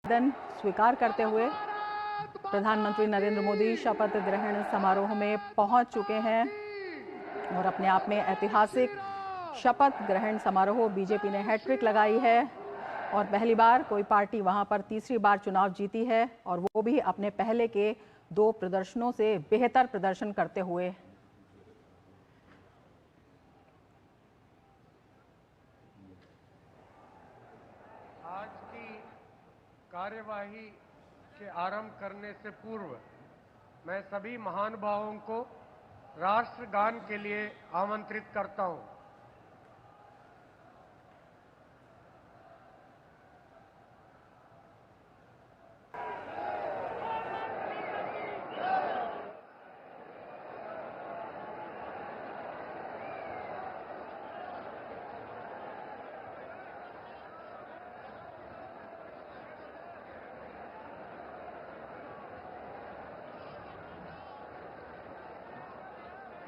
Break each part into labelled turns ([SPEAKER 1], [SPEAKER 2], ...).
[SPEAKER 1] अभिवादन स्वीकार करते हुए प्रधानमंत्री नरेंद्र मोदी शपथ ग्रहण समारोह में पहुंच चुके हैं और अपने आप में ऐतिहासिक शपथ ग्रहण समारोह। बीजेपी ने हैट्रिक लगाई है और पहली बार कोई पार्टी वहां पर तीसरी बार चुनाव जीती है और वो भी अपने पहले के 2 प्रदर्शनों से बेहतर प्रदर्शन करते हुए।
[SPEAKER 2] आज की कार्यवाही के आरंभ करने से पूर्व मैं सभी महानुभावों को राष्ट्रगान के लिए आमंत्रित करता हूं।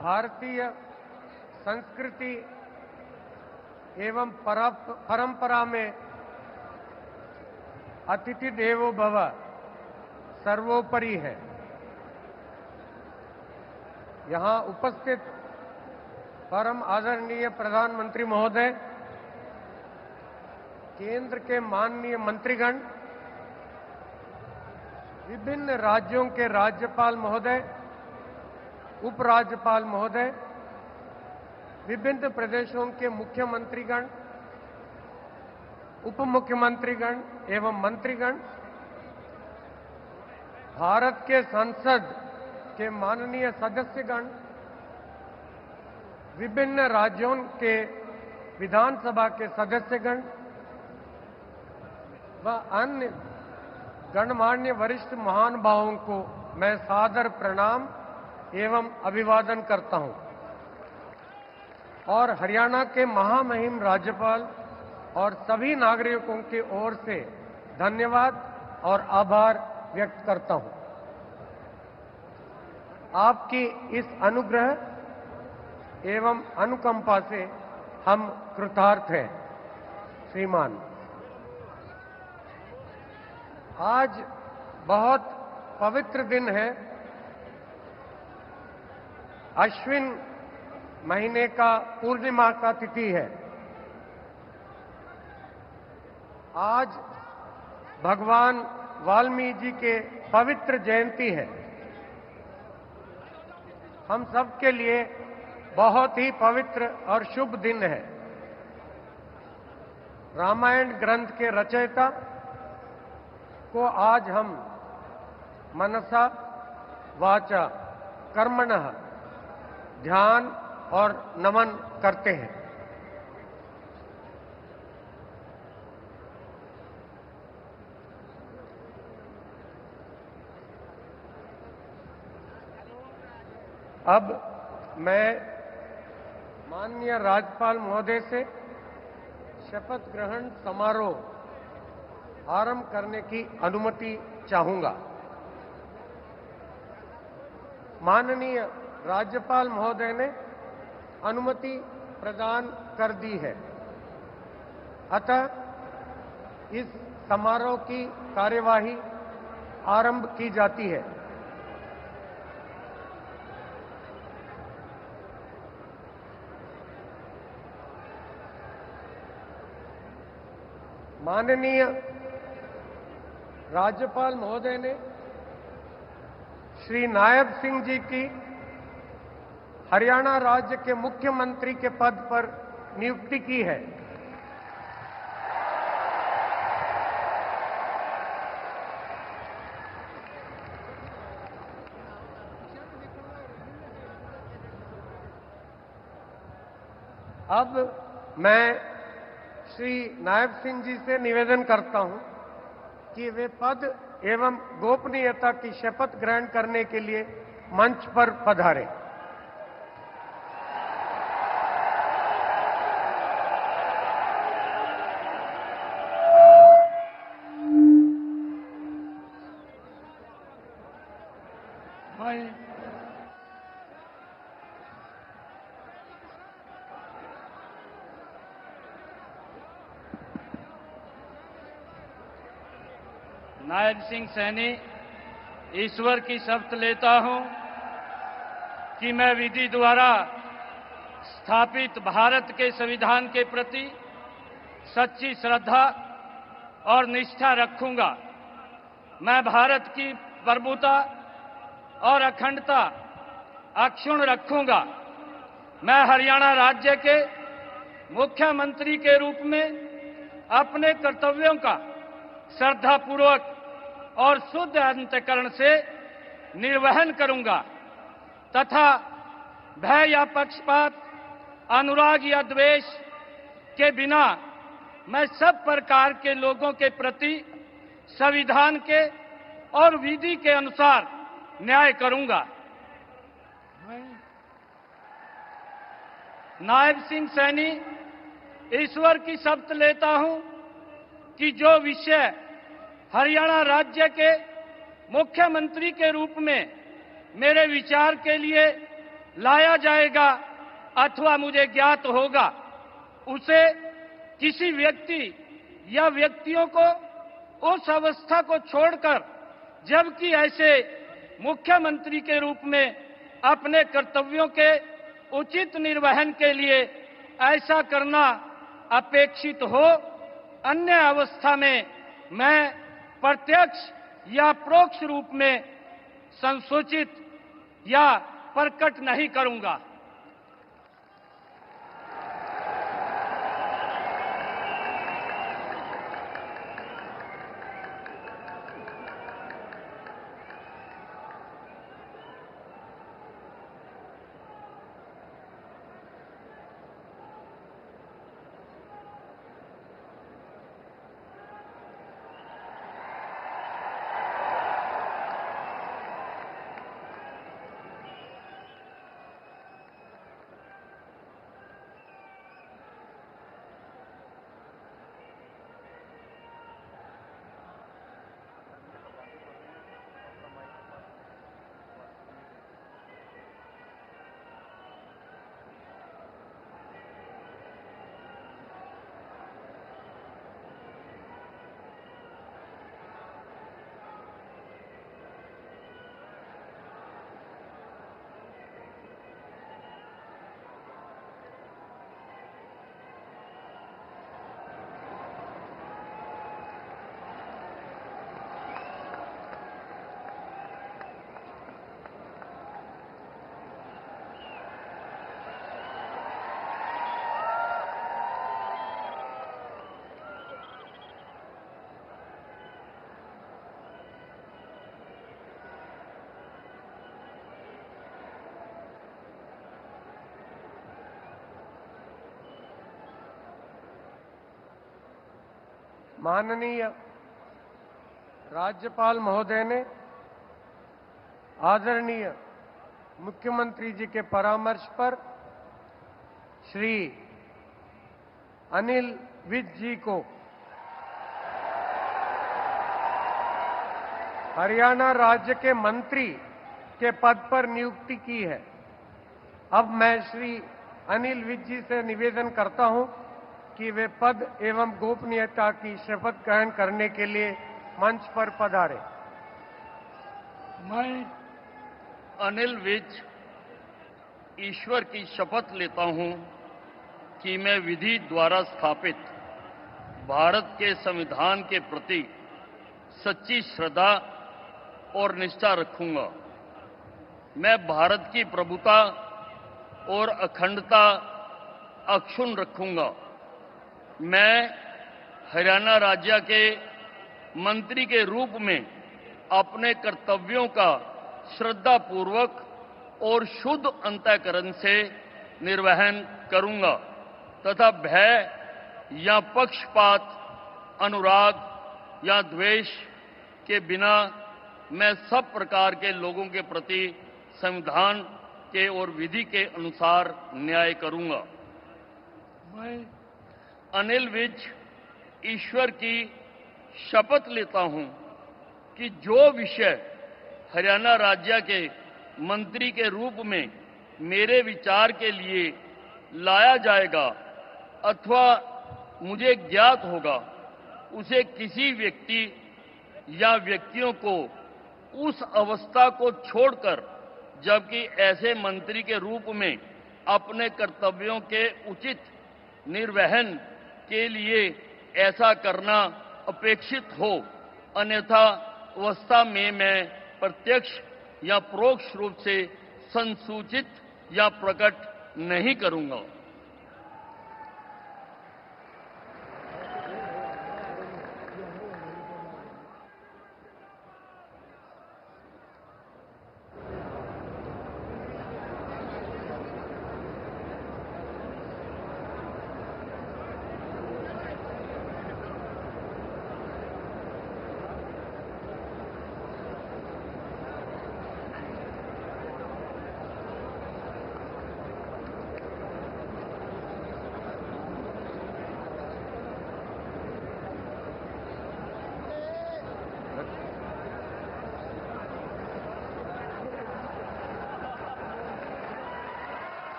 [SPEAKER 2] भारतीय संस्कृति एवं परंपरा में अतिथि देवो भव सर्वोपरि है। यहां उपस्थित परम आदरणीय प्रधानमंत्री महोदय, केंद्र के माननीय मंत्रीगण, विभिन्न राज्यों के राज्यपाल महोदय, उपराज्यपाल महोदय, विभिन्न प्रदेशों के मुख्यमंत्रीगण, उप मुख्यमंत्रीगण एवं मंत्रीगण, भारत के संसद के माननीय सदस्यगण, विभिन्न राज्यों के विधानसभा के सदस्यगण व अन्य गणमान्य वरिष्ठ महानुभावों को मैं सादर प्रणाम एवं अभिवादन करता हूं और हरियाणा के महामहिम राज्यपाल और सभी नागरिकों की ओर से धन्यवाद और आभार व्यक्त करता हूं। आपकी इस अनुग्रह एवं अनुकंपा से हम कृतार्थ हैं। श्रीमान, आज बहुत पवित्र दिन है। अश्विन महीने का पूर्णिमा का तिथि है। आज भगवान वाल्मीकि जी के पवित्र जयंती है। हम सब के लिए बहुत ही पवित्र और शुभ दिन है। रामायण ग्रंथ के रचयिता को आज हम मनसा वाचा कर्मणः ध्यान और नमन करते हैं। अब मैं माननीय राज्यपाल महोदय से शपथ ग्रहण समारोह आरंभ करने की अनुमति चाहूंगा। माननीय राज्यपाल महोदय ने अनुमति प्रदान कर दी है, अतः इस समारोह की कार्यवाही आरंभ की जाती है। माननीय राज्यपाल महोदय ने श्री नायब सिंह जी की हरियाणा राज्य के मुख्यमंत्री के पद पर नियुक्ति की है। अब मैं श्री नायब सिंह जी से निवेदन करता हूं कि वे पद एवं गोपनीयता की शपथ ग्रहण करने के लिए मंच पर पधारें।
[SPEAKER 3] नायब सिंह सैनी ईश्वर की शपथ लेता हूं कि मैं विधि द्वारा स्थापित भारत के संविधान के प्रति सच्ची श्रद्धा और निष्ठा रखूंगा। मैं भारत की प्रभुता और अखंडता अक्षुण्ण रखूंगा। मैं हरियाणा राज्य के मुख्यमंत्री के रूप में अपने कर्तव्यों का श्रद्धापूर्वक और शुद्ध अंतःकरण से निर्वहन करूंगा तथा भय या पक्षपात, अनुराग या द्वेष के बिना मैं सब प्रकार के लोगों के प्रति संविधान के और विधि के अनुसार न्याय करूंगा। नायब सिंह सैनी ईश्वर की शपथ लेता हूं कि जो विषय हरियाणा राज्य के मुख्यमंत्री के रूप में मेरे विचार के लिए लाया जाएगा अथवा मुझे ज्ञात होगा, उसे किसी व्यक्ति या व्यक्तियों को उस अवस्था को छोड़कर, जबकि ऐसे मुख्यमंत्री के रूप में अपने कर्तव्यों के उचित निर्वहन के लिए ऐसा करना अपेक्षित हो, अन्य अवस्था में मैं प्रत्यक्ष या परोक्ष रूप में संसूचित या प्रकट नहीं करूंगा।
[SPEAKER 2] माननीय राज्यपाल महोदय ने आदरणीय मुख्यमंत्री जी के परामर्श पर श्री अनिल विज जी को हरियाणा राज्य के मंत्री के पद पर नियुक्ति की है। अब मैं श्री अनिल विज जी से निवेदन करता हूं कि वे पद एवं गोपनीयता की शपथ ग्रहण करने के लिए मंच पर पधारे।
[SPEAKER 3] मैं अनिल विज ईश्वर की शपथ लेता हूं कि मैं विधि द्वारा स्थापित भारत के संविधान के प्रति सच्ची श्रद्धा और निष्ठा रखूंगा। मैं भारत की प्रभुता और अखंडता अक्षुण्ण रखूंगा। मैं हरियाणा राज्य के मंत्री के रूप में अपने कर्तव्यों का श्रद्धापूर्वक और शुद्ध अंतःकरण से निर्वहन करूंगा तथा भय या पक्षपात, अनुराग या द्वेष के बिना मैं सब प्रकार के लोगों के प्रति संविधान के और विधि के अनुसार न्याय करूंगा। मैं अनिल विज ईश्वर की शपथ लेता हूं कि जो विषय हरियाणा राज्य के मंत्री के रूप में मेरे विचार के लिए लाया जाएगा अथवा मुझे ज्ञात होगा, उसे किसी व्यक्ति या व्यक्तियों को उस अवस्था को छोड़कर, जबकि ऐसे मंत्री के रूप में अपने कर्तव्यों के उचित निर्वहन के लिए ऐसा करना अपेक्षित हो, अन्यथा अवस्था में मैं प्रत्यक्ष या परोक्ष रूप से संसूचित या प्रकट नहीं करूंगा।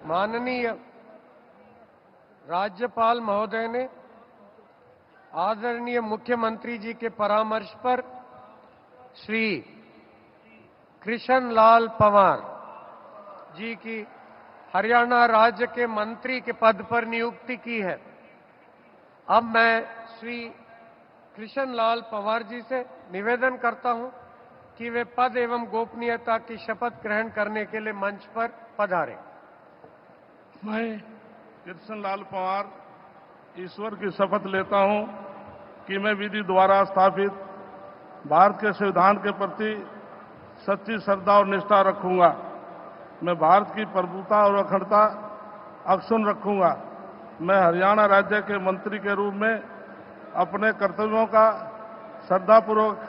[SPEAKER 2] माननीय राज्यपाल महोदय ने आदरणीय मुख्यमंत्री जी के परामर्श पर श्री कृष्ण लाल पंवार जी की हरियाणा राज्य के मंत्री के पद पर नियुक्ति की है। अब मैं श्री कृष्ण लाल पंवार जी से निवेदन करता हूं कि वे पद एवं गोपनीयता की शपथ ग्रहण करने के लिए मंच पर पधारें।
[SPEAKER 4] मैं कृष्ण लाल पंवार ईश्वर की शपथ लेता हूं कि मैं विधि द्वारा स्थापित भारत के संविधान के प्रति सच्ची श्रद्धा और निष्ठा रखूंगा। मैं भारत की प्रभुता और अखंडता अक्षुण्ण रखूंगा। मैं हरियाणा राज्य के मंत्री के रूप में अपने कर्तव्यों का श्रद्धापूर्वक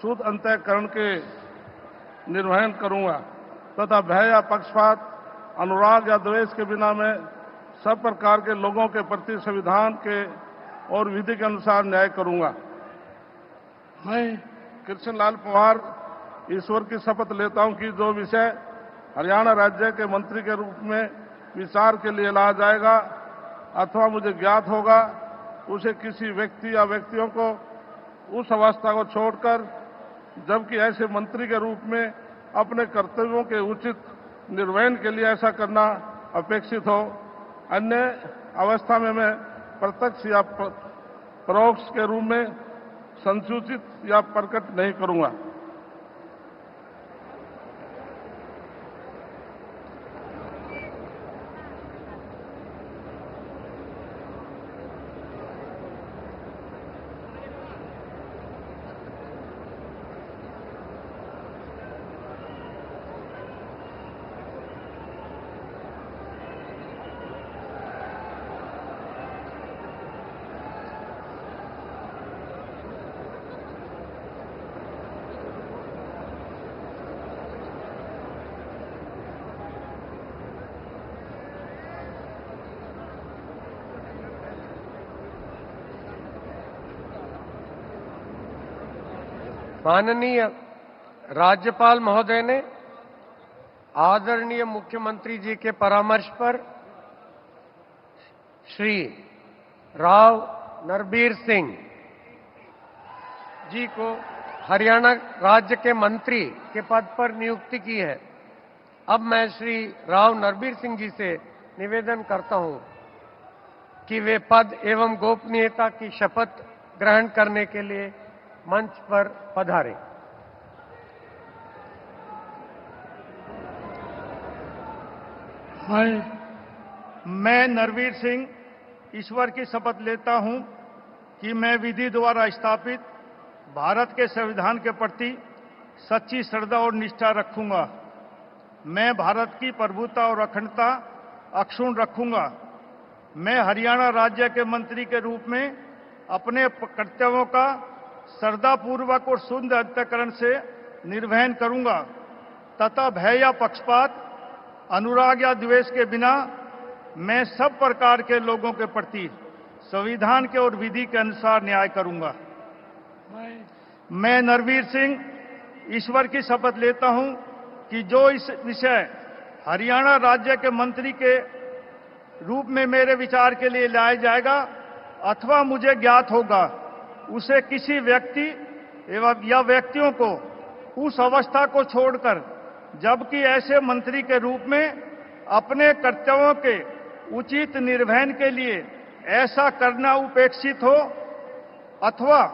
[SPEAKER 4] शुद्ध अंतःकरण के निर्वहन करूंगा तथा भय या पक्षपात, अनुराग या द्वेष के बिना मैं सब प्रकार के लोगों के प्रति संविधान के और विधि के अनुसार न्याय करूंगा। मैं कृष्ण लाल पंवार ईश्वर की शपथ लेता हूं कि जो विषय हरियाणा राज्य के मंत्री के रूप में विचार के लिए लाया जाएगा अथवा मुझे ज्ञात होगा, उसे किसी व्यक्ति या व्यक्तियों को उस अवस्था को छोड़कर, जबकि ऐसे मंत्री के रूप में अपने कर्तव्यों के उचित निर्वहन के लिए ऐसा करना अपेक्षित हो, अन्य अवस्था में मैं प्रत्यक्ष या परोक्ष के रूप में संसूचित या प्रकट नहीं करूंगा।
[SPEAKER 2] माननीय राज्यपाल महोदय ने आदरणीय मुख्यमंत्री जी के परामर्श पर श्री राव नरबीर सिंह जी को हरियाणा राज्य के मंत्री के पद पर नियुक्ति की है। अब मैं श्री राव नरबीर सिंह जी से निवेदन करता हूं कि वे पद एवं गोपनीयता की शपथ ग्रहण करने के लिए मंच पर पधारें।
[SPEAKER 5] मैं नरवीर सिंह ईश्वर की शपथ लेता हूं कि मैं विधि द्वारा स्थापित भारत के संविधान के प्रति सच्ची श्रद्धा और निष्ठा रखूंगा। मैं भारत की प्रभुता और अखंडता अक्षुण्ण रखूंगा। मैं हरियाणा राज्य के मंत्री के रूप में अपने कर्तव्यों का श्रद्धापूर्वक और शुद्ध अंतःकरण से निर्वहन करूंगा तथा भय या पक्षपात, अनुराग या द्वेष के बिना मैं सब प्रकार के लोगों के प्रति संविधान के और विधि के अनुसार न्याय करूंगा। मैं नरवीर सिंह ईश्वर की शपथ लेता हूं कि जो इस विषय हरियाणा राज्य के मंत्री के रूप में मेरे विचार के लिए लाया जाएगा अथवा मुझे ज्ञात होगा, उसे किसी व्यक्ति एवं या व्यक्तियों को उस अवस्था को छोड़कर, जबकि ऐसे मंत्री के रूप में अपने कर्तव्यों के उचित निर्वहन के लिए ऐसा करना उपेक्षित हो अथवा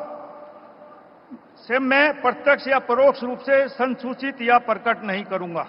[SPEAKER 5] से मैं प्रत्यक्ष या परोक्ष रूप से संसूचित या प्रकट नहीं करूंगा।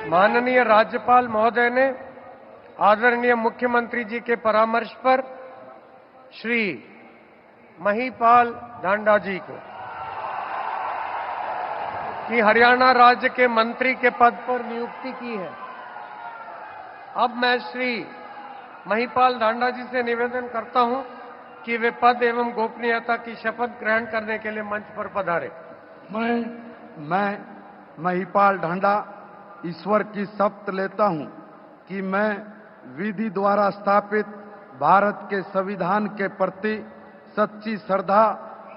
[SPEAKER 2] माननीय राज्यपाल महोदय ने आदरणीय मुख्यमंत्री जी के परामर्श पर श्री महिपाल ढांडा जी को कि हरियाणा राज्य के मंत्री के पद पर नियुक्ति की है। अब मैं श्री महिपाल ढांडा जी से निवेदन करता हूं कि वे पद एवं गोपनीयता की शपथ ग्रहण करने के लिए मंच पर पधारे।
[SPEAKER 6] मैं महिपाल ढांडा ईश्वर की शपथ लेता हूं कि मैं विधि द्वारा स्थापित भारत के संविधान के प्रति सच्ची श्रद्धा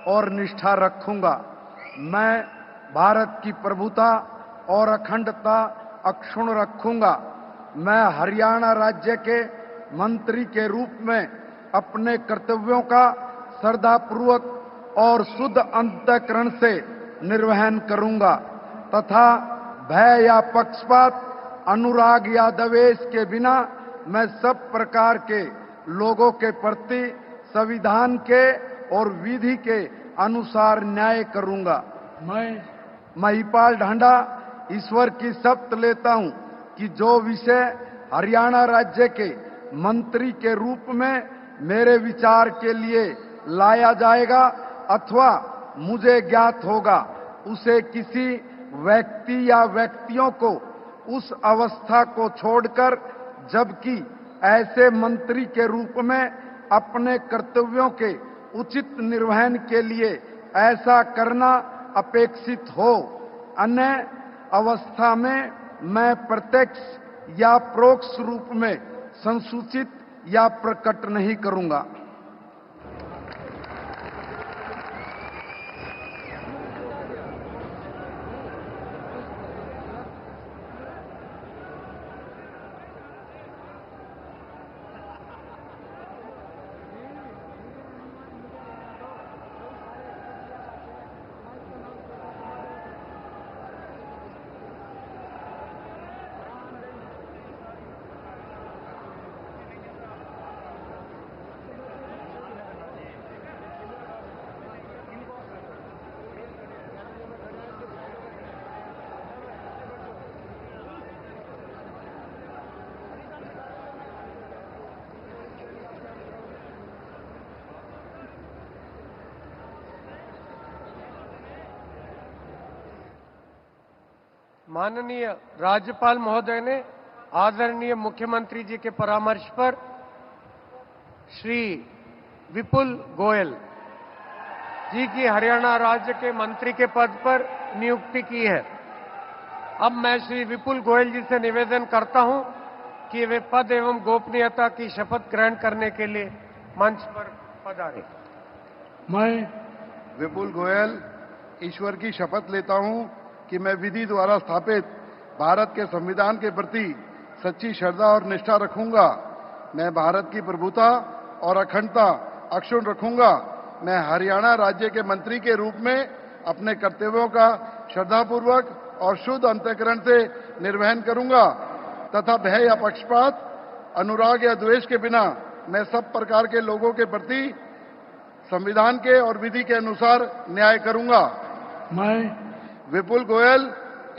[SPEAKER 6] और निष्ठा रखूंगा। मैं भारत की प्रभुता और अखंडता अक्षुण्ण रखूंगा। मैं हरियाणा राज्य के मंत्री के रूप में अपने कर्तव्यों का श्रद्धापूर्वक और शुद्ध अंतःकरण से निर्वहन करूंगा तथा भय या पक्षपात, अनुराग या द्वेष के बिना मैं सब प्रकार के लोगों के प्रति संविधान के और विधि के अनुसार न्याय करूंगा। मैं महिपाल ढांडा ईश्वर की शपथ लेता हूं कि जो विषय हरियाणा राज्य के मंत्री के रूप में मेरे विचार के लिए लाया जाएगा अथवा मुझे ज्ञात होगा, उसे किसी व्यक्ति या व्यक्तियों को उस अवस्था को छोड़कर, जबकि ऐसे मंत्री के रूप में अपने कर्तव्यों के उचित निर्वहन के लिए ऐसा करना अपेक्षित हो, अन्य अवस्था में मैं प्रत्यक्ष या परोक्ष रूप में संसूचित या प्रकट नहीं करूंगा।
[SPEAKER 2] माननीय राज्यपाल महोदय ने आदरणीय मुख्यमंत्री जी के परामर्श पर श्री विपुल गोयल जी की हरियाणा राज्य के मंत्री के पद पर नियुक्ति की है। अब मैं श्री विपुल गोयल जी से निवेदन करता हूं कि वे पद एवं गोपनीयता की शपथ ग्रहण करने के लिए मंच पर पधारे।
[SPEAKER 6] मैं विपुल गोयल ईश्वर की शपथ लेता हूं कि मैं विधि द्वारा स्थापित भारत के संविधान के प्रति सच्ची श्रद्धा और निष्ठा रखूंगा। मैं भारत की प्रभुता और अखंडता अक्षुण्ण रखूंगा। मैं हरियाणा राज्य के मंत्री के रूप में अपने कर्तव्यों का श्रद्धापूर्वक और शुद्ध अंतःकरण से निर्वहन करूंगा तथा भय या पक्षपात, अनुराग या द्वेष के बिना मैं सब प्रकार के लोगों के प्रति संविधान के और विधि के अनुसार न्याय करूंगा। मैं विपुल गोयल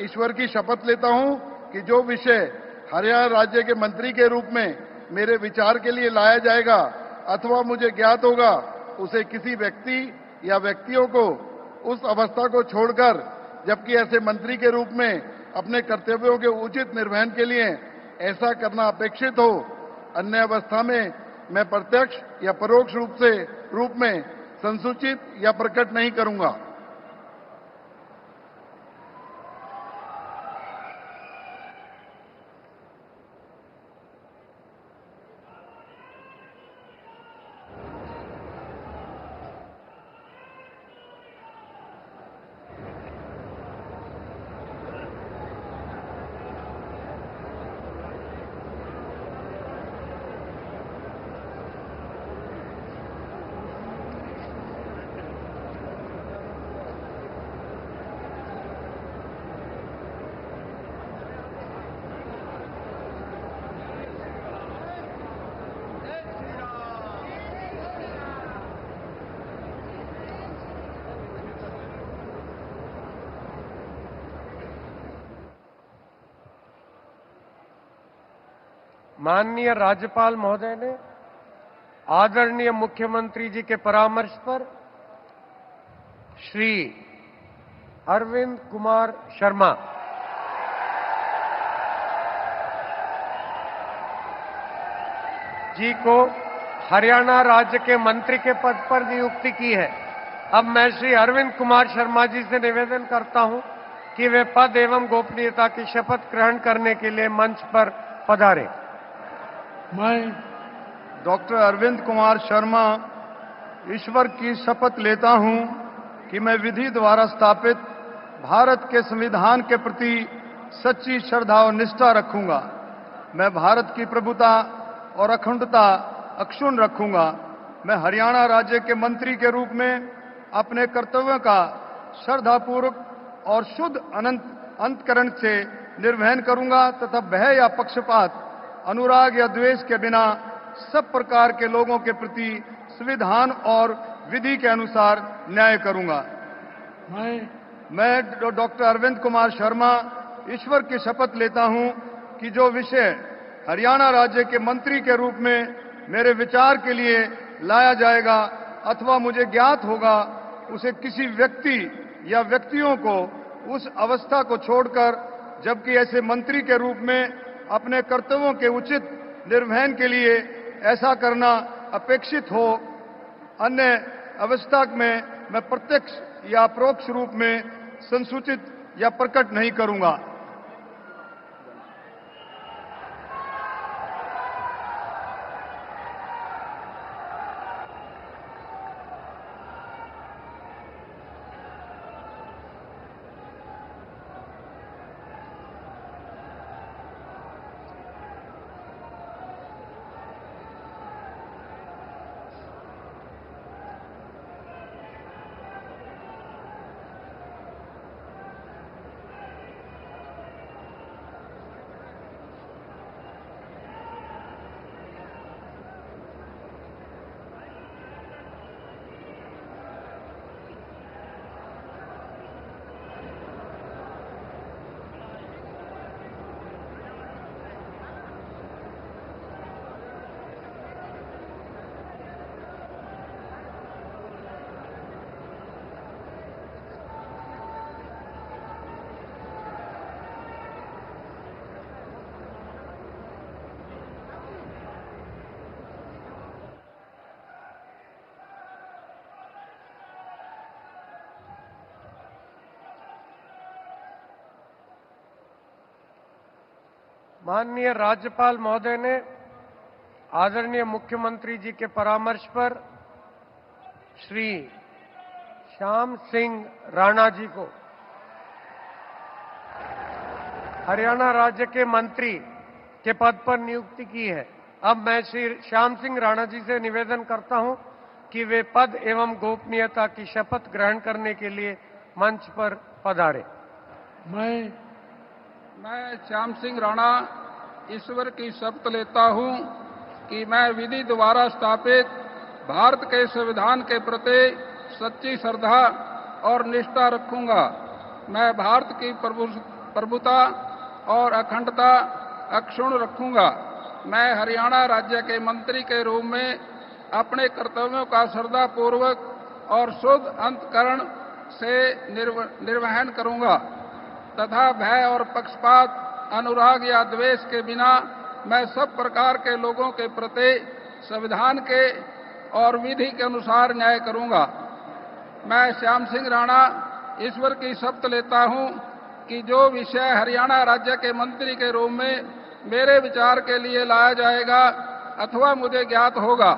[SPEAKER 6] ईश्वर की शपथ लेता हूं कि जो विषय हरियाणा राज्य के मंत्री के रूप में मेरे विचार के लिए लाया जाएगा अथवा मुझे ज्ञात होगा, उसे किसी व्यक्ति या व्यक्तियों को उस अवस्था को छोड़कर, जबकि ऐसे मंत्री के रूप में अपने कर्तव्यों के उचित निर्वहन के लिए ऐसा करना अपेक्षित हो, अन्य अवस्था में मैं प्रत्यक्ष या परोक्ष रूप में संसूचित या प्रकट नहीं करूंगा।
[SPEAKER 2] माननीय राज्यपाल महोदय ने आदरणीय मुख्यमंत्री जी के परामर्श पर श्री अरविंद कुमार शर्मा जी को हरियाणा राज्य के मंत्री के पद पर नियुक्ति की है। अब मैं श्री अरविंद कुमार शर्मा जी से निवेदन करता हूं कि वे पद एवं गोपनीयता की शपथ ग्रहण करने के लिए मंच पर पधारें।
[SPEAKER 5] मैं डॉक्टर अरविंद कुमार शर्मा ईश्वर की शपथ लेता हूं कि मैं विधि द्वारा स्थापित भारत के संविधान के प्रति सच्ची श्रद्धा और निष्ठा रखूंगा। मैं भारत की प्रभुता और अखंडता अक्षुण्ण रखूंगा। मैं हरियाणा राज्य के मंत्री के रूप में अपने कर्तव्यों का श्रद्धापूर्वक और शुद्ध अंतकरण से निर्वहन करूंगा तथा भय या पक्षपात, अनुराग या द्वेष के बिना सब प्रकार के लोगों के प्रति संविधान और विधि के अनुसार न्याय करूंगा। मैं डॉक्टर अरविंद कुमार शर्मा ईश्वर की शपथ लेता हूं कि जो विषय हरियाणा राज्य के मंत्री के रूप में मेरे विचार के लिए लाया जाएगा अथवा मुझे ज्ञात होगा, उसे किसी व्यक्ति या व्यक्तियों को उस अवस्था को छोड़कर, जबकि ऐसे मंत्री के रूप में अपने कर्तव्यों के उचित निर्वहन के लिए ऐसा करना अपेक्षित हो, अन्य अवस्था में मैं प्रत्यक्ष या परोक्ष रूप में संसूचित या प्रकट नहीं करूंगा।
[SPEAKER 2] माननीय राज्यपाल महोदय ने आदरणीय मुख्यमंत्री जी के परामर्श पर श्री श्याम सिंह राणा जी को हरियाणा राज्य के मंत्री के पद पर नियुक्ति की है। अब मैं श्री श्याम सिंह राणा जी से निवेदन करता हूं कि वे पद एवं गोपनीयता की शपथ ग्रहण करने के लिए मंच पर पधारें।
[SPEAKER 7] मैं श्याम सिंह राणा ईश्वर की शपथ लेता हूं कि मैं विधि द्वारा स्थापित भारत के संविधान के प्रति सच्ची श्रद्धा और निष्ठा रखूंगा। मैं भारत की प्रभुता और अखंडता अक्षुण्ण रखूंगा। मैं हरियाणा राज्य के मंत्री के रूप में अपने कर्तव्यों का श्रद्धापूर्वक और शुद्ध अंतःकरण से निर्वहन करूंगा तथा भय और पक्षपात, अनुराग या द्वेष के बिना मैं सब प्रकार के लोगों के प्रति संविधान के और विधि के अनुसार न्याय करूंगा। मैं श्याम सिंह राणा ईश्वर की शपथ लेता हूं कि जो विषय हरियाणा राज्य के मंत्री के रूप में मेरे विचार के लिए लाया जाएगा अथवा मुझे ज्ञात होगा,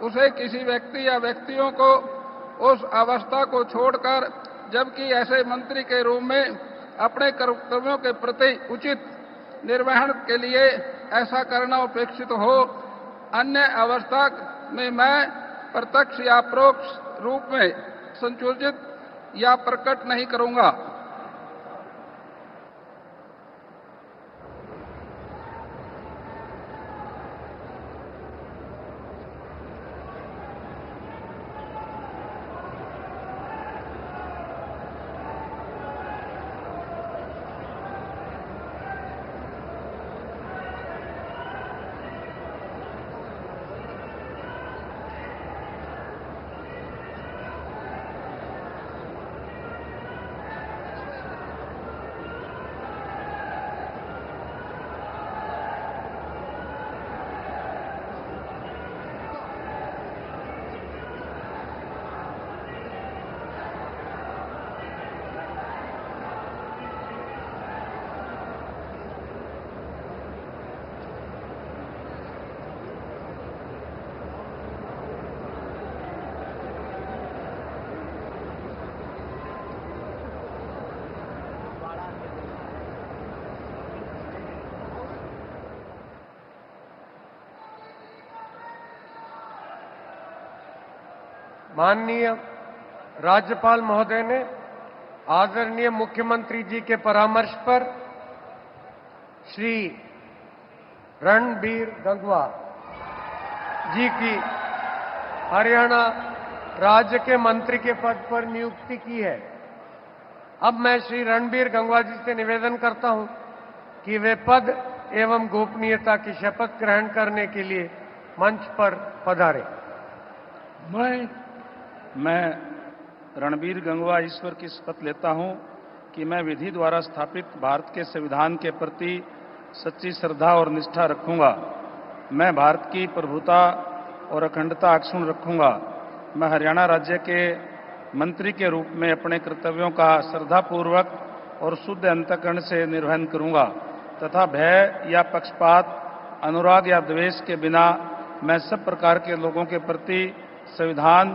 [SPEAKER 7] उसे किसी व्यक्ति या व्यक्तियों को उस अवस्था को छोड़कर, जबकि ऐसे मंत्री के रूप में अपने कर्तव्यों के प्रति उचित निर्वहन के लिए ऐसा करना अपेक्षित हो, अन्य अवस्था में मैं प्रत्यक्ष या परोक्ष रूप में संयोजित या प्रकट नहीं करूंगा।
[SPEAKER 2] माननीय राज्यपाल महोदय ने आदरणीय मुख्यमंत्री जी के परामर्श पर श्री रणबीर गंगवा जी की हरियाणा राज्य के मंत्री के पद पर नियुक्ति की है। अब मैं श्री रणबीर गंगवा जी से निवेदन करता हूं कि वे पद एवं गोपनीयता की शपथ ग्रहण करने के लिए मंच पर पधारें।
[SPEAKER 3] मैं रणबीर गंगवा ईश्वर की शपथ लेता हूं कि मैं विधि द्वारा स्थापित भारत के संविधान के प्रति सच्ची श्रद्धा और निष्ठा रखूंगा। मैं भारत की प्रभुता और अखंडता अक्षुण्ण रखूंगा। मैं हरियाणा राज्य के मंत्री के रूप में अपने कर्तव्यों का श्रद्धापूर्वक और शुद्ध अंतःकरण से निर्वहन करूंगा तथा भय या पक्षपात, अनुराग या द्वेष के बिना मैं सब प्रकार के लोगों के प्रति संविधान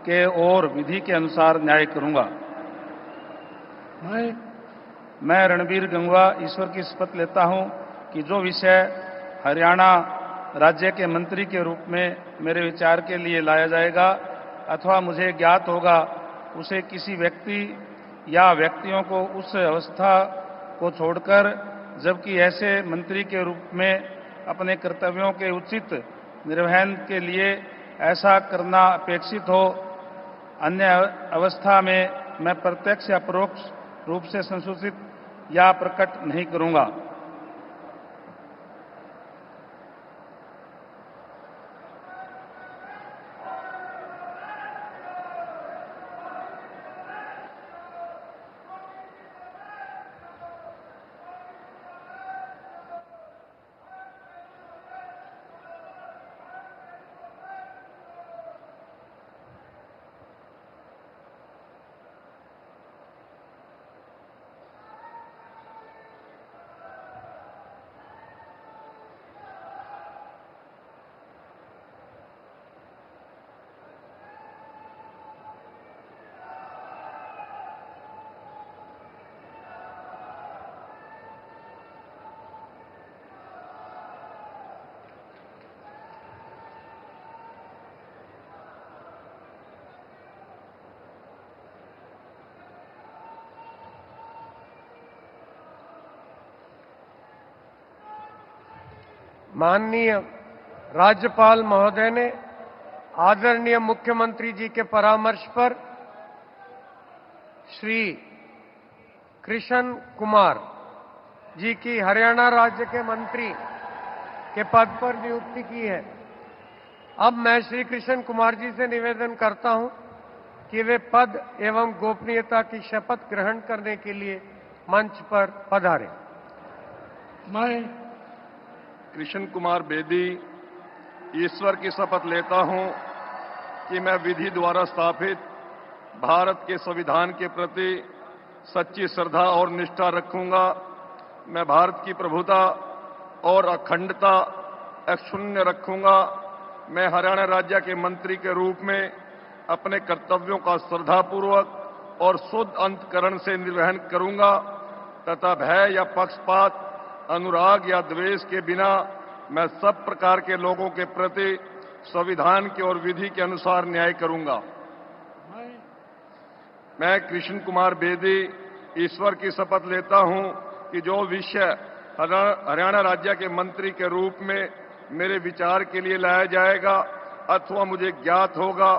[SPEAKER 3] के और विधि के अनुसार न्याय करूंगा। मैं रणबीर गंगवा ईश्वर की शपथ लेता हूं कि जो विषय हरियाणा राज्य के मंत्री के रूप में मेरे विचार के लिए लाया जाएगा अथवा मुझे ज्ञात होगा, उसे किसी व्यक्ति या व्यक्तियों को उस अवस्था को छोड़कर, जबकि ऐसे मंत्री के रूप में अपने कर्तव्यों के उचित निर्वहन के लिए ऐसा करना अपेक्षित हो, अन्य अवस्था में मैं प्रत्यक्ष या परोक्ष रूप से संसूचित या प्रकट नहीं करूंगा।
[SPEAKER 2] माननीय राज्यपाल महोदय ने आदरणीय मुख्यमंत्री जी के परामर्श पर श्री कृष्ण कुमार जी की हरियाणा राज्य के मंत्री के पद पर नियुक्ति की है। अब मैं श्री कृष्ण कुमार जी से निवेदन करता हूं कि वे पद एवं गोपनीयता की शपथ ग्रहण करने के लिए मंच पर पधारें।
[SPEAKER 4] मैं
[SPEAKER 8] कृष्ण कुमार बेदी ईश्वर की शपथ लेता हूं कि मैं विधि द्वारा स्थापित भारत के संविधान के प्रति सच्ची श्रद्धा और निष्ठा रखूंगा। मैं भारत की प्रभुता और अखंडता अक्षुण्ण रखूंगा। मैं हरियाणा राज्य के मंत्री के रूप में अपने कर्तव्यों का श्रद्धापूर्वक और शुद्ध अंतःकरण से निर्वहन करूंगा तथा भय या पक्षपात, अनुराग या द्वेष के बिना मैं सब प्रकार के लोगों के प्रति संविधान के और विधि के अनुसार न्याय करूंगा। मैं कृष्ण कुमार बेदी ईश्वर की शपथ लेता हूं कि जो विषय हरियाणा राज्य के मंत्री के रूप में मेरे विचार के लिए लाया जाएगा अथवा मुझे ज्ञात होगा,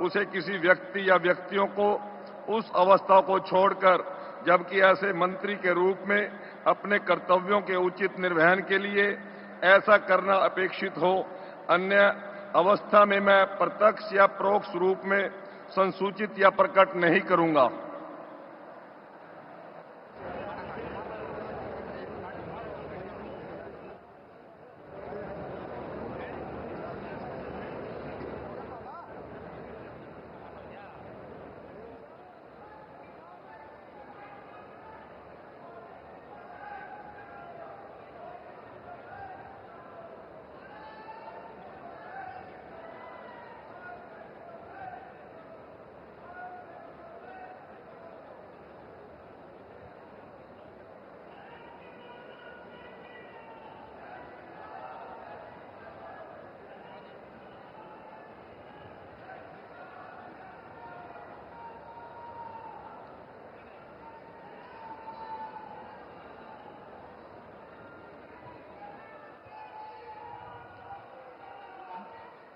[SPEAKER 8] उसे किसी व्यक्ति या व्यक्तियों को उस अवस्था को छोड़कर, जबकि ऐसे मंत्री के रूप में अपने कर्तव्यों के उचित निर्वहन के लिए ऐसा करना अपेक्षित हो, अन्य अवस्था में मैं प्रत्यक्ष या परोक्ष रूप में संसूचित या प्रकट नहीं करूंगा।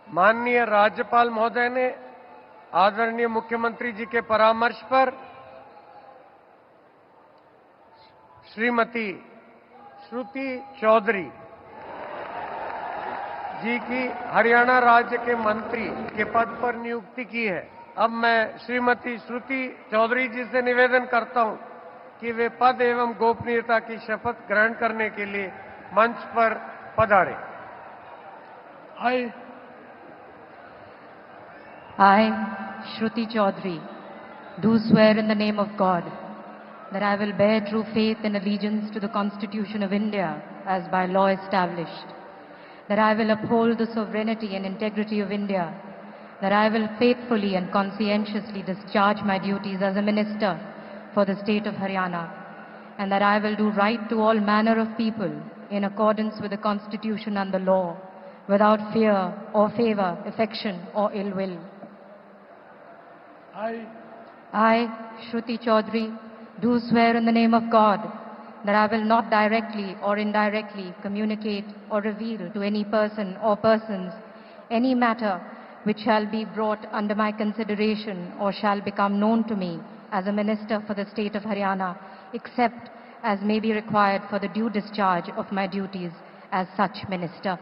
[SPEAKER 2] माननीय राज्यपाल महोदय ने आदरणीय मुख्यमंत्री जी के परामर्श पर श्रीमती श्रुति चौधरी जी की हरियाणा राज्य के मंत्री के पद पर नियुक्ति की है। अब मैं श्रीमती श्रुति चौधरी जी से निवेदन करता हूं कि वे पद एवं गोपनीयता की शपथ ग्रहण करने के लिए मंच पर पधारें।
[SPEAKER 9] I, Shruti Chaudhary, do swear in the name of God that I will bear true faith and allegiance to the Constitution of India as by law established, that I will uphold the sovereignty and integrity of India, that I will faithfully and conscientiously discharge my duties as a minister for the state of Haryana, and that I will do right to all manner of people in accordance with the Constitution and the law, without fear or favor, affection or ill will. I, Shruti Chaudhary, do swear in the name of God that I will not directly or indirectly communicate or reveal to any person or persons any matter which shall be brought under my consideration or shall become known to me as a minister for the state of Haryana, except as may be required for the due discharge of my duties as such minister.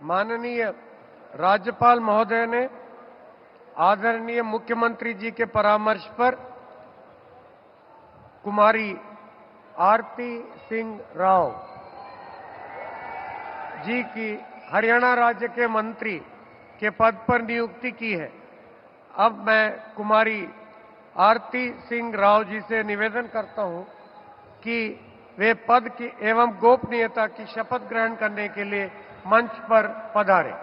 [SPEAKER 2] माननीय राज्यपाल महोदय ने आदरणीय मुख्यमंत्री जी के परामर्श पर कुमारी आरती सिंह राव जी की हरियाणा राज्य के मंत्री के पद पर नियुक्ति की है। अब मैं कुमारी आरती सिंह राव जी से निवेदन करता हूं कि वे पद की एवं गोपनीयता की शपथ ग्रहण करने के लिए मंच पर पधारें।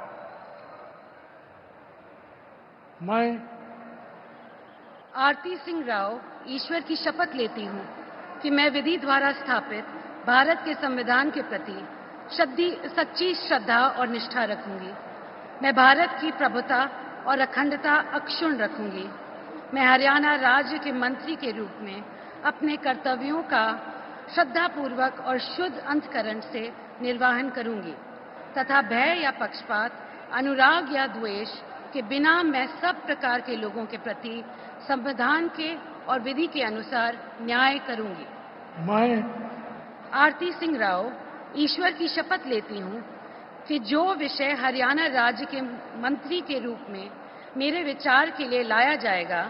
[SPEAKER 10] मैं
[SPEAKER 11] आरती सिंह राव ईश्वर की शपथ लेती हूँ कि मैं विधि द्वारा स्थापित भारत के संविधान के प्रति सच्ची श्रद्धा और निष्ठा रखूंगी। मैं भारत की प्रभुता और अखंडता अक्षुण्ण रखूंगी। मैं हरियाणा राज्य के मंत्री के रूप में अपने कर्तव्यों का श्रद्धापूर्वक और शुद्ध अंतःकरण से निर्वहन करूंगी तथा भय या पक्षपात, अनुराग या द्वेष के बिना मैं सब प्रकार के लोगों के प्रति संविधान के और विधि के अनुसार न्याय करूंगी।
[SPEAKER 10] मैं
[SPEAKER 11] आरती सिंह राव ईश्वर की शपथ लेती हूँ कि जो विषय हरियाणा राज्य के मंत्री के रूप में मेरे विचार के लिए लाया जाएगा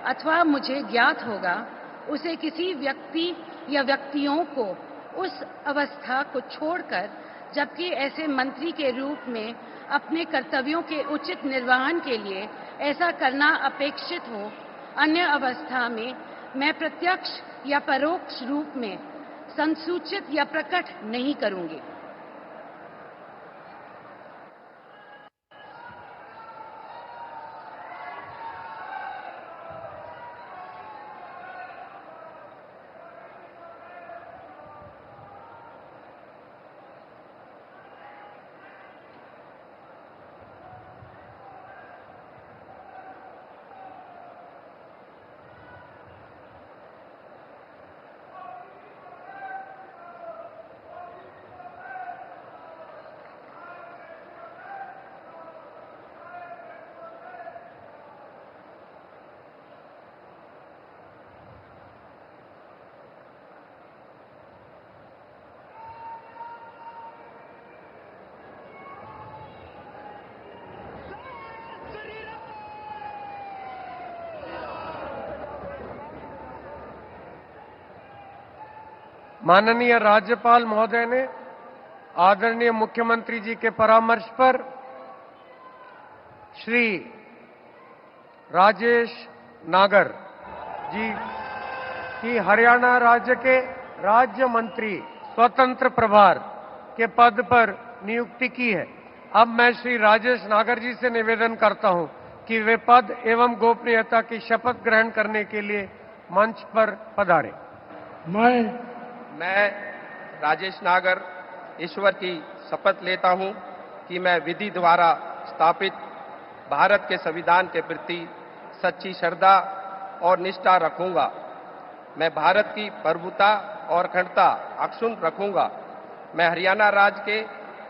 [SPEAKER 11] अथवा मुझे ज्ञात होगा, उसे किसी व्यक्ति या व्यक्तियों को उस अवस्था को छोड़कर, जबकि ऐसे मंत्री के रूप में अपने कर्तव्यों के उचित निर्वहन के लिए ऐसा करना अपेक्षित हो, अन्य अवस्था में मैं प्रत्यक्ष या परोक्ष रूप में संसूचित या प्रकट नहीं करूंगी।
[SPEAKER 2] माननीय राज्यपाल महोदय ने आदरणीय मुख्यमंत्री जी के परामर्श पर श्री राजेश नागर जी की हरियाणा राज्य के राज्य मंत्री स्वतंत्र प्रभार के पद पर नियुक्ति की है। अब मैं श्री राजेश नागर जी से निवेदन करता हूं कि वे पद एवं गोपनीयता की शपथ ग्रहण करने के लिए मंच पर पधारें।
[SPEAKER 12] मैं राजेश नागर ईश्वर की शपथ लेता हूं कि मैं विधि द्वारा स्थापित भारत के संविधान के प्रति सच्ची श्रद्धा और निष्ठा रखूंगा। मैं भारत की प्रभुता और अखंडता अक्षुण्ण रखूंगा। मैं हरियाणा राज्य के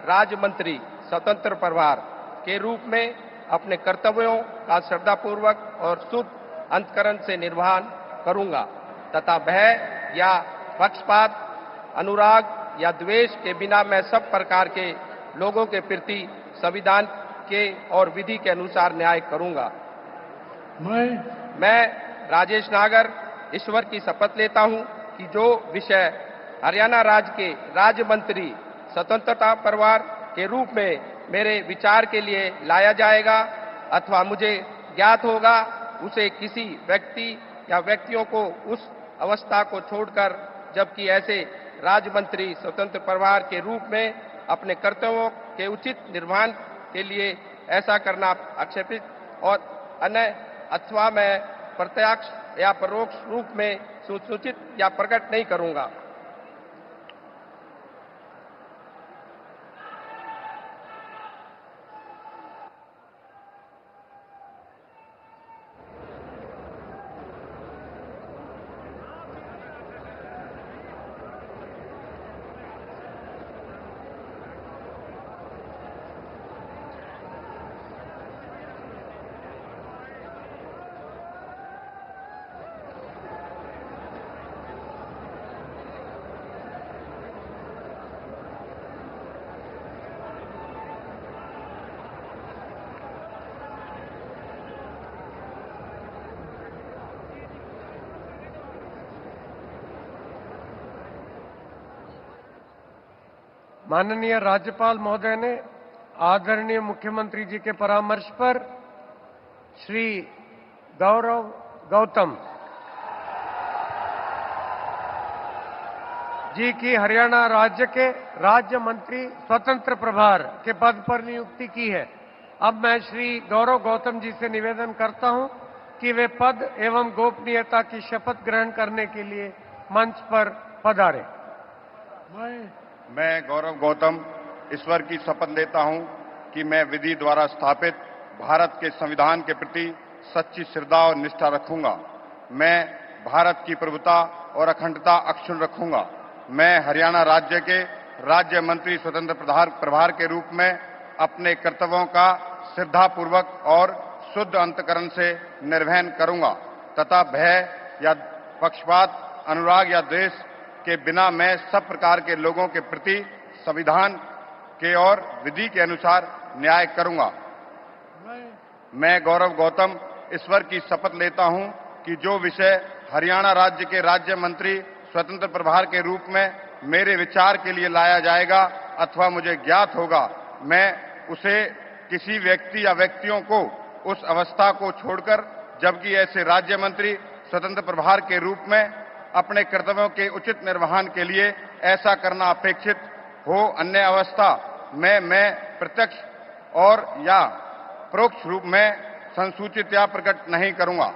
[SPEAKER 12] राज्य मंत्री स्वतंत्र प्रभार के रूप में अपने कर्तव्यों का श्रद्धापूर्वक और शुद्ध अंतःकरण से निर्वहन करूंगा तथा भय या पक्षपात, अनुराग या द्वेष के बिना मैं सब प्रकार के लोगों के प्रति संविधान के और विधि के अनुसार न्याय करूंगा। मैं राजेश नागर ईश्वर की शपथ लेता हूं कि जो विषय हरियाणा राज्य के राज्य मंत्री स्वतंत्रता प्रभार के रूप में मेरे विचार के लिए लाया जाएगा अथवा मुझे ज्ञात होगा, उसे किसी व्यक्ति या व्यक्तियों को उस अवस्था को छोड़कर, जबकि ऐसे राज्य मंत्री स्वतंत्र प्रभार के रूप में अपने कर्तव्यों के उचित निर्वहन के लिए ऐसा करना आक्षेपित और अन्य अथवा मैं प्रत्यक्ष या परोक्ष रूप में सूचित या प्रकट नहीं करूंगा।
[SPEAKER 2] माननीय राज्यपाल महोदय ने आदरणीय मुख्यमंत्री जी के परामर्श पर श्री गौरव गौतम जी की हरियाणा राज्य के राज्य मंत्री स्वतंत्र प्रभार के पद पर नियुक्ति की है। अब मैं श्री गौरव गौतम जी से निवेदन करता हूं कि वे पद एवं गोपनीयता की शपथ ग्रहण करने के लिए मंच पर पधारें।
[SPEAKER 13] मैं गौरव गौतम ईश्वर की शपथ लेता हूं कि मैं विधि द्वारा स्थापित भारत के संविधान के प्रति सच्ची श्रद्धा और निष्ठा रखूंगा। मैं भारत की प्रभुता और अखंडता अक्षुण्ण रखूंगा। मैं हरियाणा राज्य के राज्य मंत्री स्वतंत्र प्रभार के रूप में अपने कर्तव्यों का श्रद्धापूर्वक और शुद्ध अंतकरण से निर्वहन करूंगा तथा भय या पक्षपात, अनुराग या द्वेष के बिना मैं सब प्रकार के लोगों के प्रति संविधान के और विधि के अनुसार न्याय करूंगा। मैं गौरव गौतम ईश्वर की शपथ लेता हूं कि जो विषय हरियाणा राज्य के राज्य मंत्री स्वतंत्र प्रभार के रूप में मेरे विचार के लिए लाया जाएगा अथवा मुझे ज्ञात होगा, मैं उसे किसी व्यक्ति या व्यक्तियों को उस अवस्था को छोड़कर, जबकि ऐसे राज्य मंत्री स्वतंत्र प्रभार के रूप में अपने कर्तव्यों के उचित निर्वहन के लिए ऐसा करना अपेक्षित हो, अन्य अवस्था में मैं प्रत्यक्ष और या परोक्ष रूप में संसूचित या प्रकट नहीं करूंगा।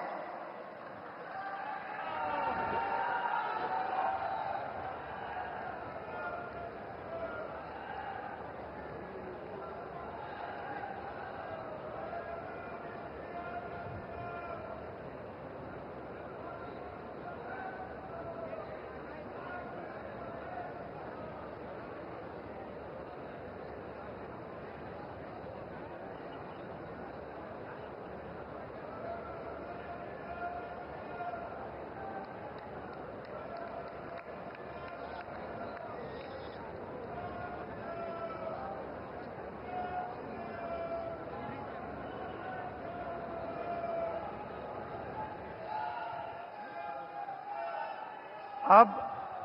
[SPEAKER 2] अब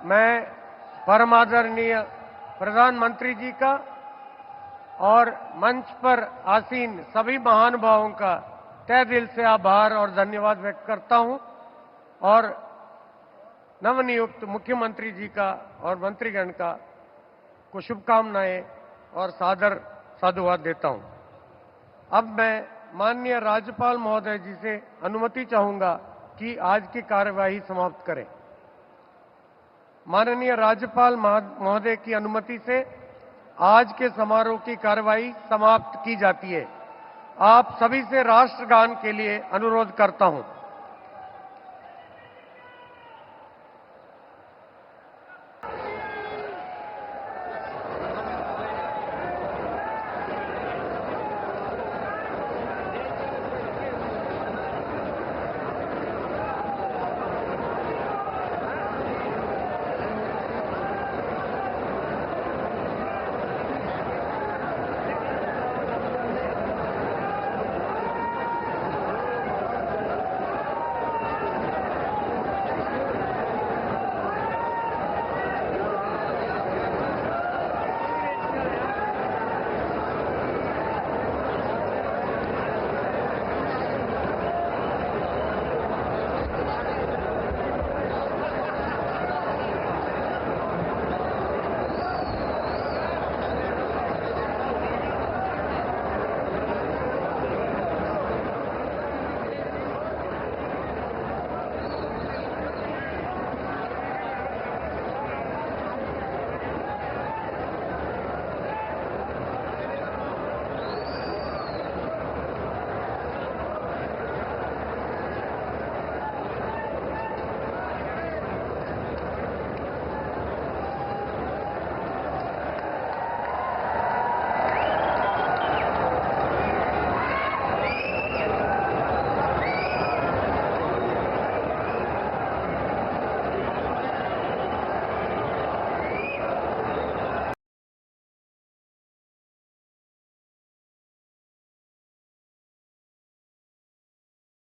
[SPEAKER 2] मैं परमादरणीय प्रधानमंत्री जी का और मंच पर आसीन सभी महानुभावों का तहे दिल से आभार और धन्यवाद व्यक्त करता हूं और नवनियुक्त मुख्यमंत्री जी का और मंत्रीगण का को शुभकामनाएं और सादर साधुवाद देता हूं। अब मैं माननीय राज्यपाल महोदय जी से अनुमति चाहूंगा कि आज की कार्यवाही समाप्त करें। माननीय राज्यपाल महोदय की अनुमति से आज के समारोह की कार्यवाही समाप्त की जाती है। आप सभी से राष्ट्रगान के लिए अनुरोध करता हूं।